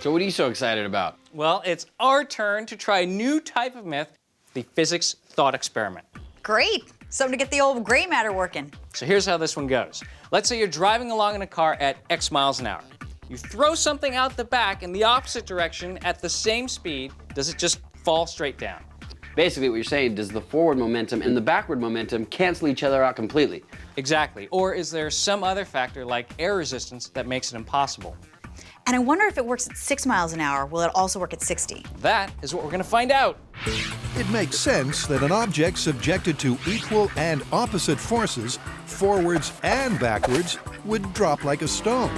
So what are you so excited about? Well, it's our turn to try a new type of myth, the physics thought experiment. Great. Something to get the old gray matter working. So here's how this one goes. Let's say you're driving along in a car at X miles an hour. You throw something out the back in the opposite direction at the same speed. Does it just fall straight down? Basically what you're saying, does the forward momentum and the backward momentum cancel each other out completely? Exactly. Or is there some other factor like air resistance that makes it impossible? And I wonder if it works at 6 miles an hour, will it also work at 60? That is what we're going to find out. It makes sense that an object subjected to equal and opposite forces, forwards and backwards, would drop like a stone.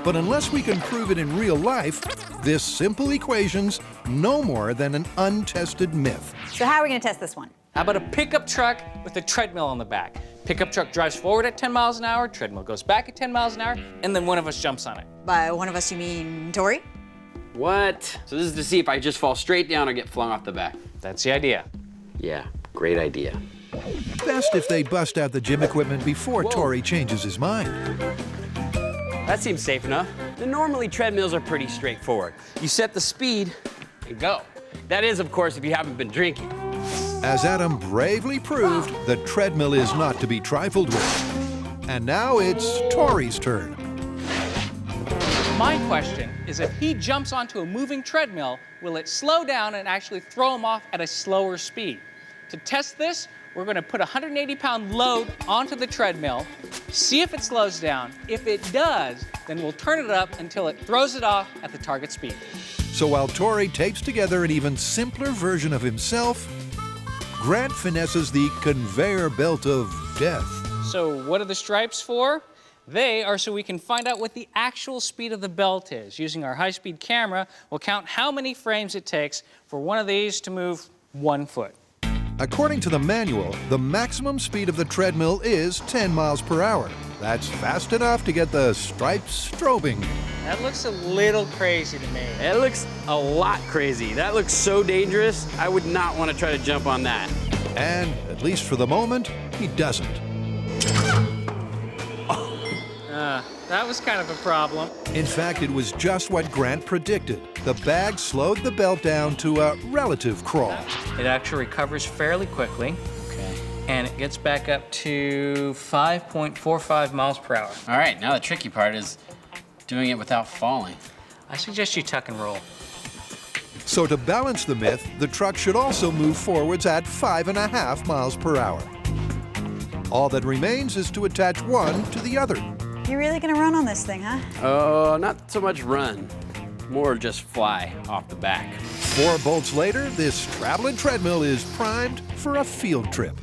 But unless we can prove it in real life, this simple equation's no more than an untested myth. So how are we going to test this one? How about a pickup truck with a treadmill on the back? Pickup truck drives forward at 10 miles an hour, treadmill goes back at 10 miles an hour, and then one of us jumps on it. By one of us, you mean Tori? What? So this is to see if I just fall straight down or get flung off the back. That's the idea. Yeah, great idea. Best if they bust out the gym equipment before Tori changes his mind. That seems safe enough. Normally treadmills are pretty straightforward. You set the speed and go. That is, of course, if you haven't been drinking. As Adam bravely proved, the treadmill is not to be trifled with. And now it's Tori's turn. My question is, if he jumps onto a moving treadmill, will it slow down and actually throw him off at a slower speed? To test this, we're going to put a 180-pound load onto the treadmill, see if it slows down. If it does, then we'll turn it up until it throws it off at the target speed. So while Tori tapes together an even simpler version of himself, Grant finesses the conveyor belt of death. So what are the stripes for? They are so we can find out what the actual speed of the belt is. Using our high-speed camera, we'll count how many frames it takes for one of these to move 1 foot. According to the manual, the maximum speed of the treadmill is 10 miles per hour. That's fast enough to get the stripes strobing. That looks a little crazy to me. It looks a lot crazy. That looks so dangerous. I would not want to try to jump on that. And, at least for the moment, he doesn't. That was kind of a problem. In fact, it was just what Grant predicted. The bag slowed the belt down to a relative crawl. It actually recovers fairly quickly. Okay. And it gets back up to 5.45 miles per hour. All right, now the tricky part is doing it without falling. I suggest you tuck and roll. So to balance the myth, the truck should also move forwards at 5.5 miles per hour. All that remains is to attach one to the other. You're really gonna run on this thing, huh? Oh, not so much run. More just fly off the back. 4 bolts later, this traveling treadmill is primed for a field trip.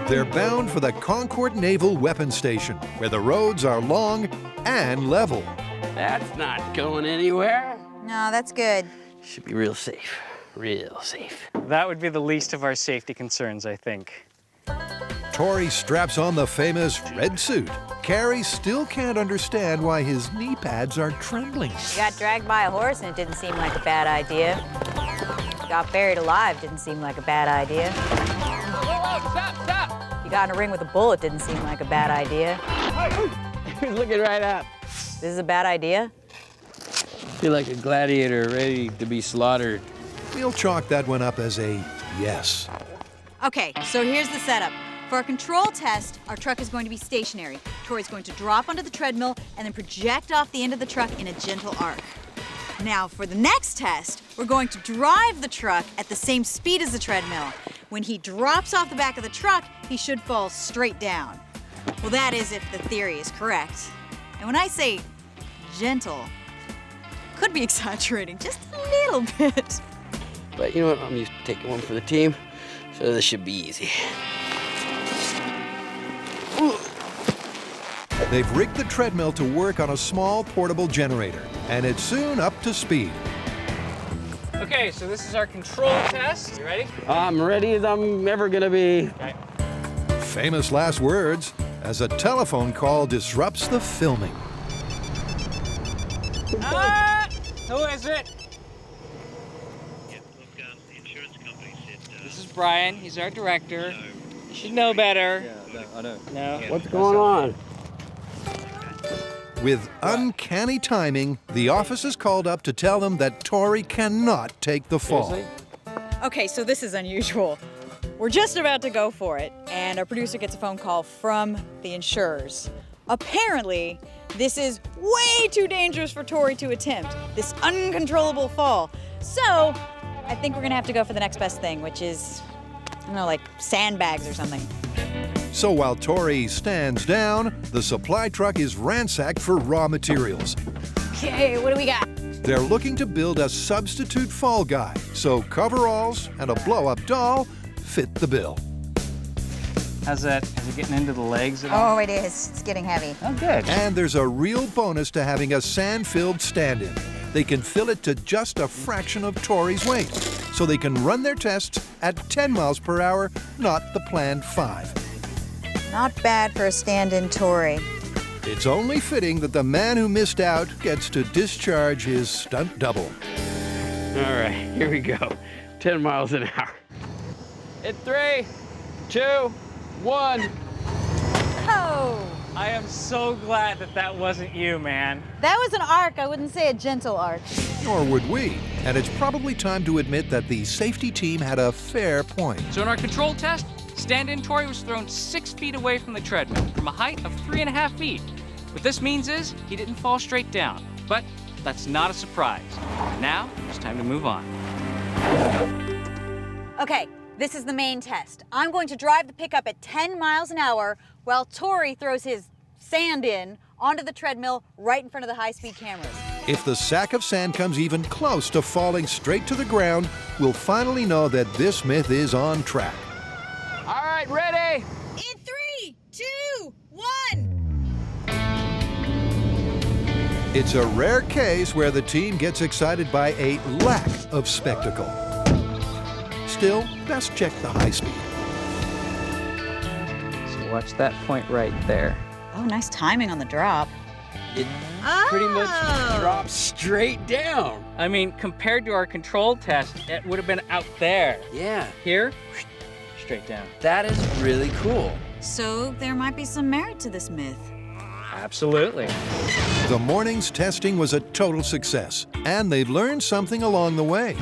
They're bound for the Concord Naval Weapons Station, where the roads are long and level. That's not going anywhere. No, that's good. Should be real safe. Real safe. That would be the least of our safety concerns, I think. Tori straps on the famous red suit. Kari still can't understand why his knee pads are trembling. You got dragged by a horse and it didn't seem like a bad idea. You got buried alive, didn't seem like a bad idea. Whoa, stop! You got in a ring with a bull, it didn't seem like a bad idea. He's looking right up. This is a bad idea? Feel like a gladiator ready to be slaughtered. We'll chalk that one up as a yes. Okay, so here's the setup. For our control test, our truck is going to be stationary. Tori's going to drop onto the treadmill and then project off the end of the truck in a gentle arc. Now, for the next test, we're going to drive the truck at the same speed as the treadmill. When he drops off the back of the truck, he should fall straight down. Well, that is if the theory is correct. And when I say gentle, could be exaggerating just a little bit. But you know what? I'm used to taking one for the team, so this should be easy. They've rigged the treadmill to work on a small portable generator, and it's soon up to speed. Okay, so this is our control test. You ready? I'm ready as I'm ever gonna be. Okay. Famous last words as a telephone call disrupts the filming. Who is it? The insurance company said... This is Brian. He's our director. You should know better. I know. No? What's going on? With uncanny timing, the office is called up to tell them that Tori cannot take the fall. Seriously? Okay, so this is unusual. We're just about to go for it, and our producer gets a phone call from the insurers. Apparently, this is way too dangerous for Tori to attempt, this uncontrollable fall. So, I think we're gonna have to go for the next best thing, which is, I don't know, like sandbags or something. So while Tori stands down, the supply truck is ransacked for raw materials. Okay, what do we got? They're looking to build a substitute fall guy, so coveralls and a blow-up doll fit the bill. Is it getting into the legs at all? Oh, it is. It's getting heavy. Oh, good. And there's a real bonus to having a sand-filled stand-in. They can fill it to just a fraction of Tori's weight, so they can run their tests at 10 miles per hour, not the planned 5. Not bad for a stand-in Tory. It's only fitting that the man who missed out gets to discharge his stunt double. All right, here we go. 10 miles an hour. In 3, 2, 1. Oh! I am so glad that wasn't you, man. That was an arc. I wouldn't say a gentle arc. Nor would we. And it's probably time to admit that the safety team had a fair point. So in our control test, stand-in Tori was thrown 6 feet away from the treadmill from a height of 3.5 feet. What this means is he didn't fall straight down, but that's not a surprise. Now it's time to move on. Okay, this is the main test. I'm going to drive the pickup at 10 miles an hour while Tori throws his sand in onto the treadmill right in front of the high-speed cameras. If the sack of sand comes even close to falling straight to the ground, we'll finally know that this myth is on track. All right, ready? In 3, 2, 1. It's a rare case where the team gets excited by a lack of spectacle. Still, best check the high speed. So watch that point right there. Oh, nice timing on the drop. It pretty much drops straight down. I mean, compared to our control test, it would have been out there. Yeah, Here, straight down. that is really cool. So there might be some merit to this myth. Absolutely. The morning's testing was a total success, and they learned something along the way.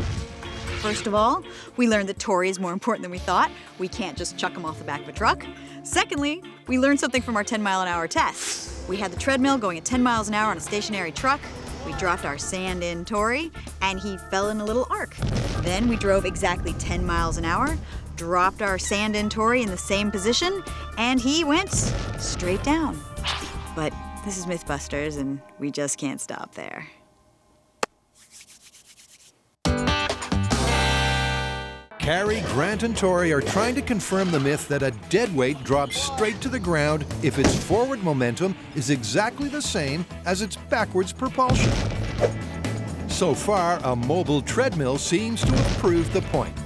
First of all, we learned that Tori is more important than we thought. We can't just chuck him off the back of a truck. Secondly, we learned something from our 10-mile-an-hour test. We had the treadmill going at 10 miles an hour on a stationary truck. We dropped our sand in Tori, and he fell in a little arc. Then we drove exactly 10 miles an hour, dropped our sand in Tori in the same position, and he went straight down. But this is MythBusters, and we just can't stop there. Kari, Grant, and Tori are trying to confirm the myth that a dead weight drops straight to the ground if its forward momentum is exactly the same as its backwards propulsion. So far, a mobile treadmill seems to have proved the point.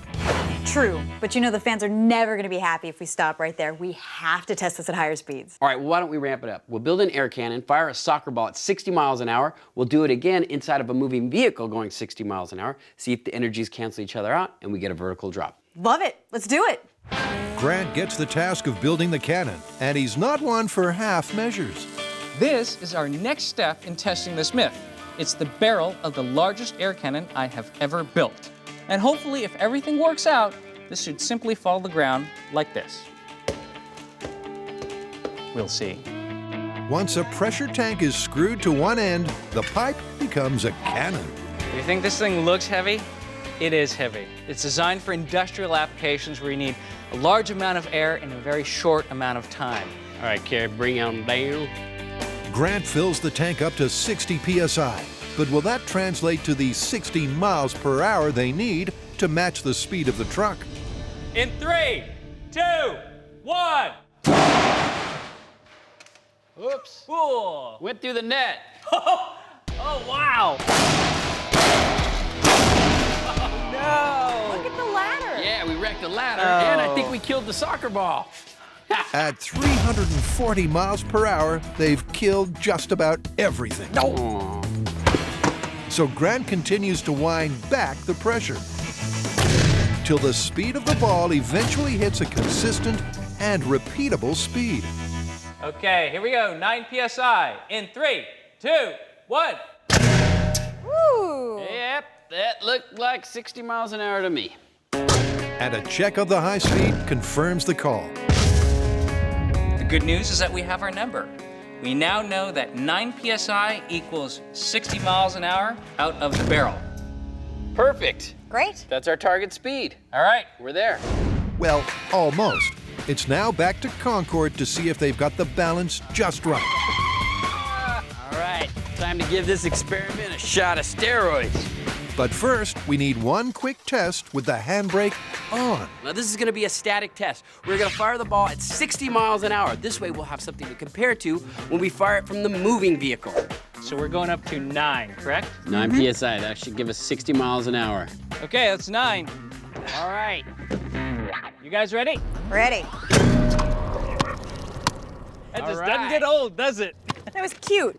True, but you know the fans are never going to be happy if we stop right there. We have to test this at higher speeds. All right, well, why don't we ramp it up? We'll build an air cannon, fire a soccer ball at 60 miles an hour. We'll do it again inside of a moving vehicle going 60 miles an hour, see if the energies cancel each other out, and we get a vertical drop. Love it. Let's do it. Grant gets the task of building the cannon, and he's not one for half measures. This is our next step in testing this myth. It's the barrel of the largest air cannon I have ever built. And hopefully, if everything works out, this should simply fall to the ground like this. We'll see. Once a pressure tank is screwed to one end, the pipe becomes a cannon. Do you think this thing looks heavy? It is heavy. It's designed for industrial applications where you need a large amount of air in a very short amount of time. All right, Kari, bring them down. Grant fills the tank up to 60 psi, but will that translate to the 60 miles per hour they need to match the speed of the truck? In 3, 2, 1. Oops. Whoa. Went through the net. Oh, wow. Oh, no. Look at the ladder. Yeah, we wrecked the ladder, and I think we killed the soccer ball. At 340 miles per hour, they've killed just about everything. Aw. So Grant continues to wind back the pressure till the speed of the ball eventually hits a consistent and repeatable speed. Okay, here we go. 9 psi. In 3, 2, 1. Woo! Yep, that looked like 60 miles an hour to me. And a check of the high speed confirms the call. The good news is that we have our number. We now know that 9 psi equals 60 miles an hour out of the barrel. Perfect. Great. That's our target speed. All right. We're there. Well, almost. It's now back to Concord to see if they've got the balance just right. All right, time to give this experiment a shot of steroids. But first, we need one quick test with the handbrake on. Now this is gonna be a static test. We're gonna fire the ball at 60 miles an hour. This way we'll have something to compare to when we fire it from the moving vehicle. So we're going up to 9, correct? 9 PSI, that should give us 60 miles an hour. Okay, that's 9. All right. You guys ready? Ready. That All just right. doesn't get old, does it? That was cute.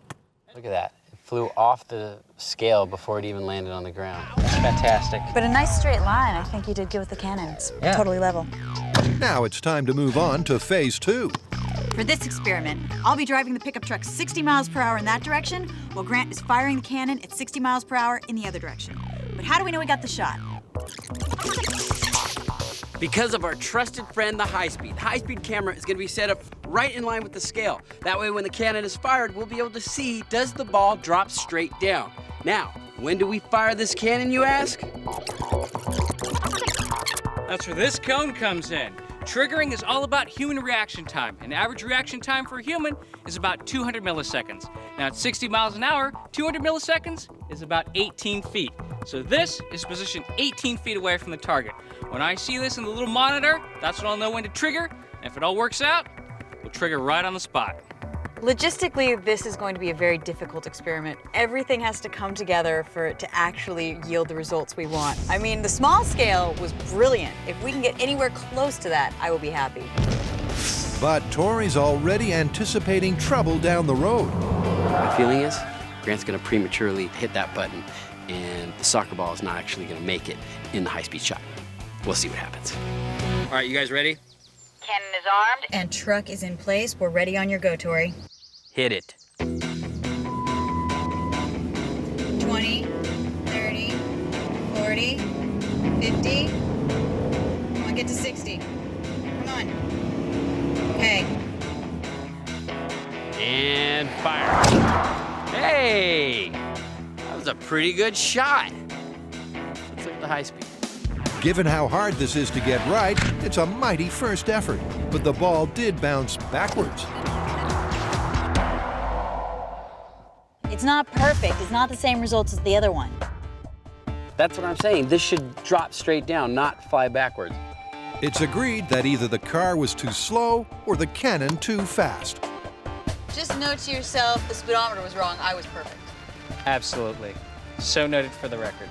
Look at that. It flew off the scale before it even landed on the ground. That's fantastic. But a nice straight line. I think you did good with the cannons. Yeah. Totally level. Now it's time to move on to phase 2. For this experiment, I'll be driving the pickup truck 60 miles per hour in that direction, while Grant is firing the cannon at 60 miles per hour in the other direction. But how do we know we got the shot? Because of our trusted friend, the high speed. The high speed camera is gonna be set up right in line with the scale. That way when the cannon is fired, we'll be able to see, does the ball drop straight down? Now, when do we fire this cannon, you ask? That's where this cone comes in. Triggering is all about human reaction time. An average reaction time for a human is about 200 milliseconds. Now at 60 miles an hour, 200 milliseconds is about 18 feet. So this is positioned 18 feet away from the target. When I see this in the little monitor, that's when I'll know when to trigger. And if it all works out, we'll trigger right on the spot. Logistically, this is going to be a very difficult experiment. Everything has to come together for it to actually yield the results we want. I mean, the small scale was brilliant. If we can get anywhere close to that, I will be happy. But Tori's already anticipating trouble down the road. My feeling is Grant's gonna prematurely hit that button and the soccer ball is not actually gonna make it in the high-speed shot. We'll see what happens. All right, you guys ready? Cannon is armed. And truck is in place. We're ready on your go, Tori. Hit it. 20, 30, 40, 50. Come on, get to 60. Come on. Okay. And fire. Hey, that was a pretty good shot. Let's look at the high speed. Given how hard this is to get right, it's a mighty first effort. But the ball did bounce backwards. It's not perfect. It's not the same results as the other one. That's what I'm saying. This should drop straight down, not fly backwards. It's agreed that either the car was too slow or the cannon too fast. Just note to yourself, the speedometer was wrong. I was perfect. Absolutely. So noted for the record.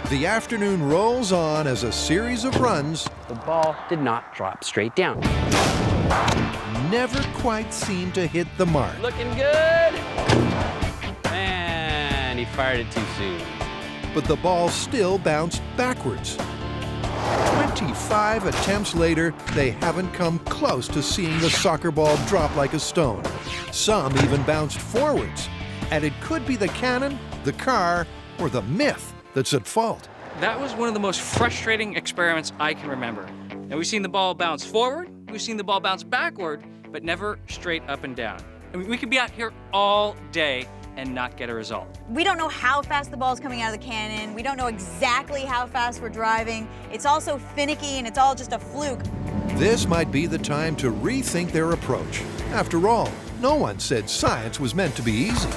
The afternoon rolls on as a series of runs The ball did not drop straight down. never quite seemed to hit the mark. Looking good. Man, he fired it too soon. But the ball still bounced backwards. 25 attempts later, they haven't come close to seeing the soccer ball drop like a stone. Some even bounced forwards. And it could be the cannon, the car, or the myth that's at fault. That was one of the most frustrating experiments I can remember. Now, we've seen the ball bounce forward, we've seen the ball bounce backward, but never straight up and down. I mean, we could be out here all day and not get a result. We don't know how fast the ball's coming out of the cannon. We don't know exactly how fast we're driving. It's all so finicky and it's all just a fluke. This might be the time to rethink their approach. After all, no one said science was meant to be easy.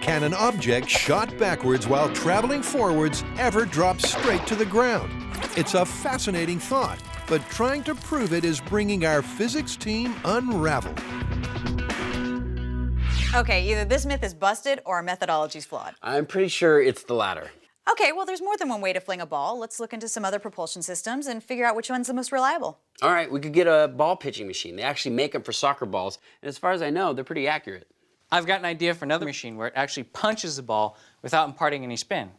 Can an object shot backwards while traveling forwards ever drop straight to the ground? It's a fascinating thought, but trying to prove it is bringing our physics team unraveled. Okay, either this myth is busted or our methodology's flawed. I'm pretty sure it's the latter. Okay, well, there's more than one way to fling a ball. Let's look into some other propulsion systems and figure out which one's the most reliable. All right, we could get a ball pitching machine. They actually make them for soccer balls, and as far as I know, they're pretty accurate. I've got an idea for another machine where it actually punches the ball without imparting any spin.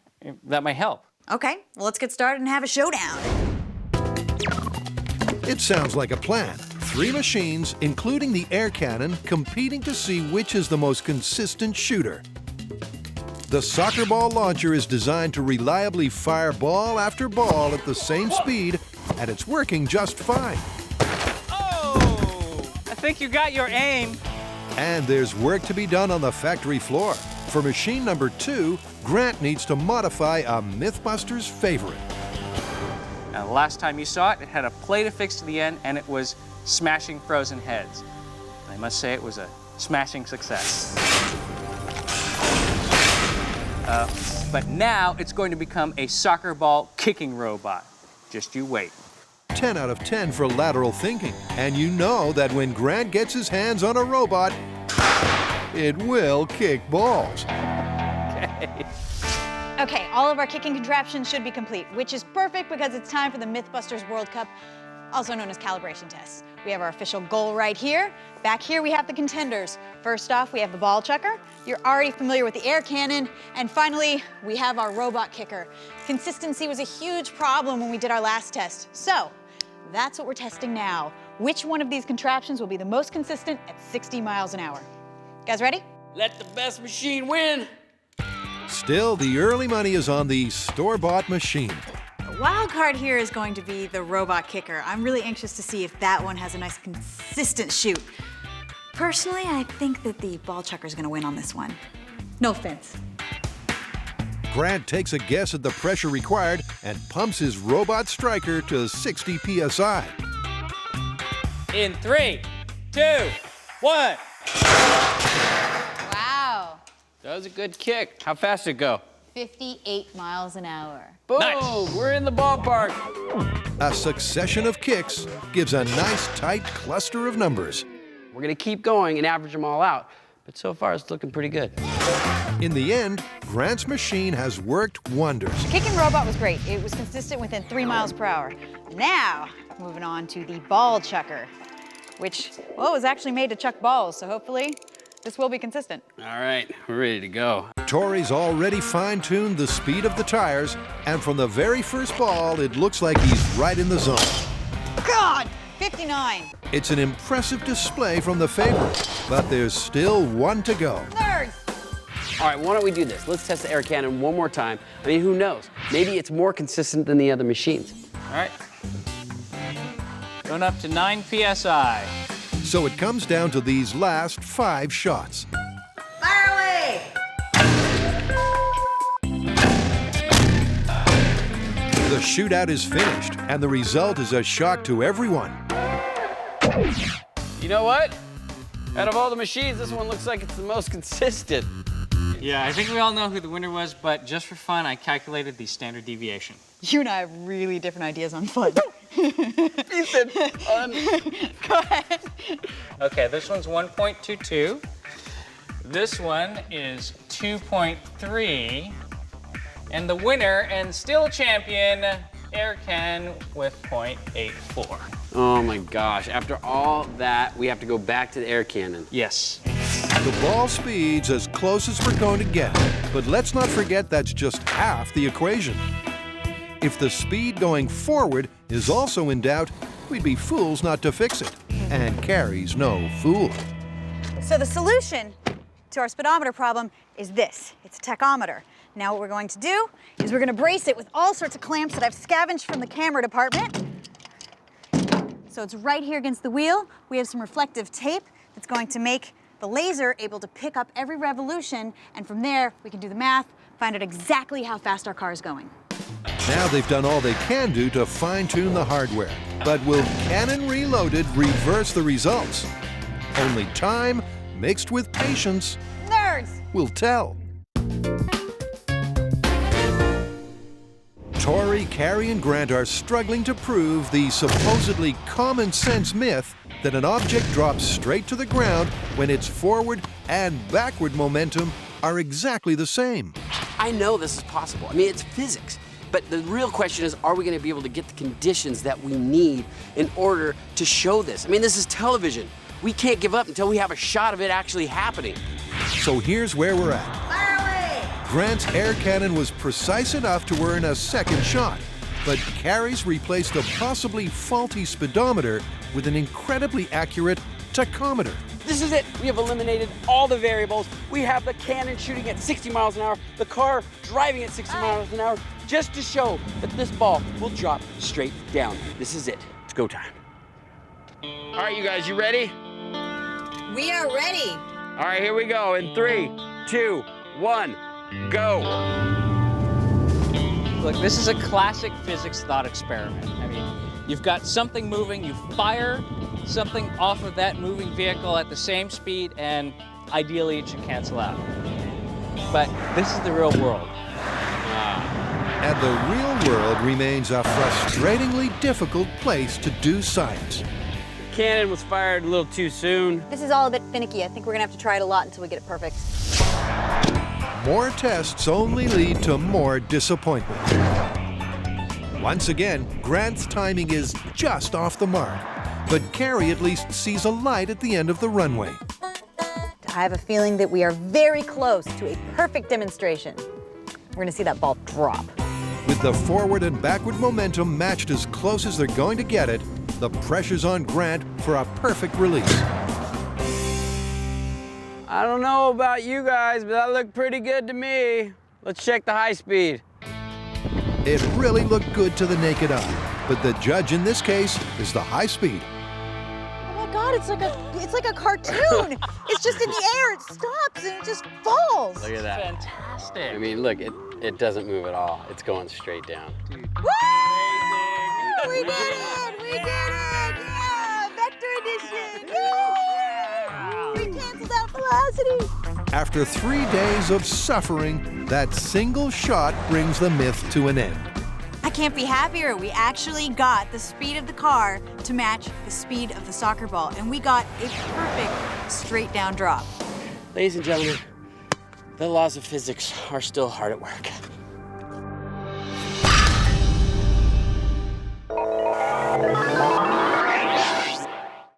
That might help. Okay, well, let's get started and have a showdown. It sounds like a plan, 3 machines, including the air cannon, competing to see which is the most consistent shooter. The soccer ball launcher is designed to reliably fire ball after ball at the same speed, and it's working just fine. Oh! I think you got your aim. And there's work to be done on the factory floor. For machine number 2, Grant needs to modify a MythBusters favorite. Now, the last time you saw it, it had a plate affixed to the end, and it was smashing frozen heads. And I must say it was a smashing success. But now it's going to become a soccer ball kicking robot. Just you wait. 10 out of 10 for lateral thinking. And you know that when Grant gets his hands on a robot, it will kick balls. Okay. Okay, all of our kicking contraptions should be complete, which is perfect because it's time for the MythBusters World Cup, also known as calibration tests. We have our official goal right here. Back here we have the contenders. First off, we have the ball chucker. You're already familiar with the air cannon. And finally, we have our robot kicker. Consistency was a huge problem when we did our last test. So that's what we're testing now. Which one of these contraptions will be the most consistent at 60 miles an hour? Guys ready? Let the best machine win. Still, the early money is on the store-bought machine. The wild card here is going to be the robot kicker. I'm really anxious to see if that one has a nice consistent shoot. Personally, I think that the ball chucker is going to win on this one. No offense. Grant takes a guess at the pressure required and pumps his robot striker to 60 psi. In 3, 2, 1. Wow. That was a good kick. How fast did it go? 58 miles an hour. Boom! Nice. We're in the ballpark. A succession of kicks gives a nice tight cluster of numbers. We're gonna keep going and average them all out, but so far it's looking pretty good. In the end, Grant's machine has worked wonders. Kicking robot was great. It was consistent within 3 miles per hour. Now, moving on to the ball chucker, which, well, was actually made to chuck balls, so hopefully this will be consistent. All right, we're ready to go. Tori's already fine-tuned the speed of the tires, and from the very first ball, it looks like he's right in the zone. God, 59. It's an impressive display from the favorite, but there's still one to go. Nerds. All right, why don't we do this? Let's test the air cannon one more time. I mean, who knows? Maybe it's more consistent than the other machines. All right. Going up to 9 psi. So it comes down to these last 5 shots. Fire away. The shootout is finished, and the result is a shock to everyone. You know what? Out of all the machines, this one looks like it's the most consistent. Yeah, I think we all know who the winner was, but just for fun, I calculated the standard deviation. You and I have really different ideas on fun. He said fun. Go ahead. Okay, this one's 1.22. This one is 2.3. And the winner and still champion, air can with 0.84. Oh my gosh, after all that, we have to go back to the air cannon. Yes. The ball speed's as close as we're going to get, but let's not forget that's just half the equation. If the speed going forward is also in doubt, we'd be fools not to fix it. And Kari's no fool. So the solution to our speedometer problem is this. It's a tachometer. Now what we're going to do is we're going to brace it with all sorts of clamps that I've scavenged from the camera department. So it's right here against the wheel. We have some reflective tape that's going to make the laser able to pick up every revolution, and from there we can do the math, find out exactly how fast our car is going. Now they've done all they can do to fine-tune the hardware. But will Cannon Reloaded reverse the results? Only time, mixed with patience, Nerds! will tell. Tori, Kari, and Grant are struggling to prove the supposedly common-sense myth that an object drops straight to the ground when its forward and backward momentum are exactly the same. I know this is possible. I mean, it's physics. But the real question is, are we going to be able to get the conditions that we need in order to show this? I mean, this is television. We can't give up until we have a shot of it actually happening. So here's where we're at. Fire away! Grant's air cannon was precise enough to earn a second shot. but Kari's replaced a possibly faulty speedometer with an incredibly accurate tachometer. This is it. We have eliminated all the variables. We have the cannon shooting at 60 miles an hour, the car driving at 60 miles an hour, just to show that this ball will drop straight down. This is it. It's go time. All right, you guys, you ready? We are ready. All right, here we go. In 3, 2, 1, go. Look, this is a classic physics thought experiment. I mean, you've got something moving, you fire something off of that moving vehicle at the same speed, and ideally it should cancel out. But this is the real world. And the real world remains a frustratingly difficult place to do science. The cannon was fired a little too soon. This is all a bit finicky. I think we're gonna have to try it a lot until we get it perfect. More tests only lead to more disappointment. Once again, Grant's timing is just off the mark, but Kari at least sees a light at the end of the runway. I have a feeling that we are very close to a perfect demonstration. We're gonna see that ball drop. With the forward and backward momentum matched as close as they're going to get it, the pressure's on Grant for a perfect release. I don't know about you guys, but that looked pretty good to me. Let's check the high speed. It really looked good to the naked eye, but the judge in this case is the high speed. Oh my God, it's like a cartoon. It's just in the air, it stops and it just falls. Look at that. Fantastic. I mean, look, it doesn't move at all. It's going straight down. Woo! We did it! We did it! Yeah! Vector edition! Yay! We canceled out velocity! After 3 days of suffering, that single shot brings the myth to an end. I can't be happier. We actually got the speed of the car to match the speed of the soccer ball, and we got a perfect straight down drop. Ladies and gentlemen, the laws of physics are still hard at work.